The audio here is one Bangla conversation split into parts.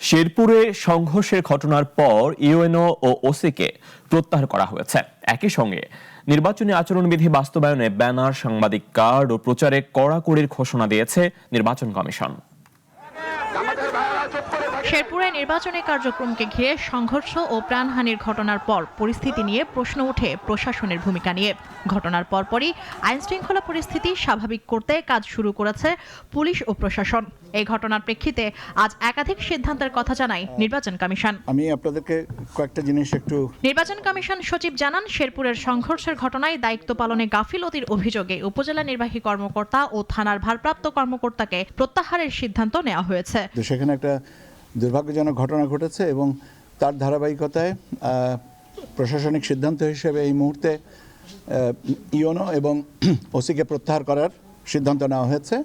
শেরপুরে সংঘর্ষের ঘটনার পর ইউএনও ও ওসিকে প্রত্যাহার করা হয়েছে। একই সঙ্গে নির্বাচনী আচরণবিধি বাস্তবায়নে ব্যানার, সাংবাদিক কার্ড ও প্রচারে কড়াকড়ির ঘোষণা দিয়েছে নির্বাচন কমিশন। শেরপুরে নির্বাচনী কার্যক্রমকে ঘিরে সংঘর্ষ ও প্রাণহানির ঘটনার পর পরিস্থিতি নিয়ে প্রশ্ন ওঠে প্রশাসনের ভূমিকা নিয়ে। ঘটনার পরপরই আইনশৃঙ্খলা পরিস্থিতি স্বাভাবিক করতে কাজ শুরু করেছে পুলিশ ও প্রশাসন। এই ঘটনার প্রেক্ষিতে আজ একাধিক সিদ্ধান্তের কথা জানায় নির্বাচন কমিশন। আমি আপনাদেরকে কয়েকটা জিনিস নির্বাচন কমিশন সচিব জানান, শেরপুরের সংঘর্ষের ঘটনায় দায়িত্ব পালনে গাফিলতির অভিযোগে উপজেলা নির্বাহী কর্মকর্তা ও থানার ভারপ্রাপ্ত কর্মকর্তাকে প্রত্যাহারের সিদ্ধান্ত নেওয়া হয়েছে। সেখানে একটা দুর্ভাগ্যজনক ঘটনা ঘটেছে এবং তার ধারাবাহিকতায় প্রশাসনিক সিদ্ধান্ত হিসেবে এই মুহূর্তে ইউএনও এবং ওসিকে প্রত্যাহার করার সিদ্ধান্ত নেওয়া হয়েছে।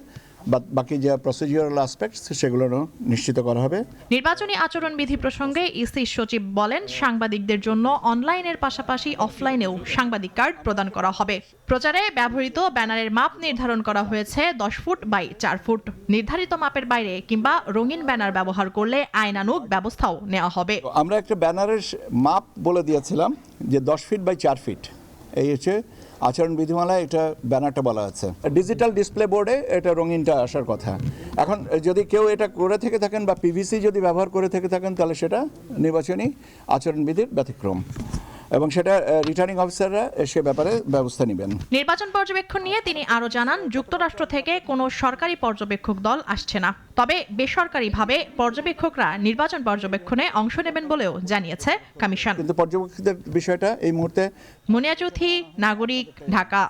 বাকি যে প্রসিডিউরাল অ্যাসপেক্টস সেগুলো নিশ্চিত করা হবে। নির্বাচনী আচরণবিধি প্রসঙ্গে ইসি সচিব বলেন, সাংবাদিকদের জন্য অনলাইনের পাশাপাশি অফলাইনেও সাংবাদিক কার্ড প্রদান করা হবে। প্রচারে ব্যবহৃত ব্যানারের মাপ নির্ধারণ করা হয়েছে 10 ফুট বাই 4 ফুট। নির্ধারিত মাপের বাইরে কিংবা রঙিন ব্যানার ব্যবহার করলে আইনানুগ ব্যবস্থাও নেওয়া হবে। আমরা একটা ব্যানারের মাপ বলে দিয়েছিলাম যে 10 ফিট বাই 4 ফিট। এই হচ্ছে আচরণ বিধিমালায় এটা ব্যানারটা বলা আছে। ডিজিটাল ডিসপ্লে বোর্ডে এটা রঙিনটা আসার কথা। এখন যদি কেউ এটা করে থেকে থাকেন বা পিভিসি যদি ব্যবহার করে থেকে থাকেন তাহলে সেটা নির্বাচনী আচরণবিধির ব্যতিক্রম এবং সেটা রিটার্নিং অফিসাররা সে ব্যাপারে ব্যবস্থা নেবেন। নির্বাচন পর্যবেক্ষণ নিয়ে তিনি আরো জানান, যুক্তরাষ্ট্র থেকে কোনো সরকারি পর্যবেক্ষক দল আসছে না, তবে বেসরকারিভাবে পর্যবেক্ষকরা নির্বাচন পর্যবেক্ষণে অংশ নেবেন বলেও জানিয়েছে কমিশন। কিন্তু পর্যবেক্ষকদের বিষয়টা এই মুহূর্তে। মুনিয়া চৌধুরী, নাগরিক, ঢাকা।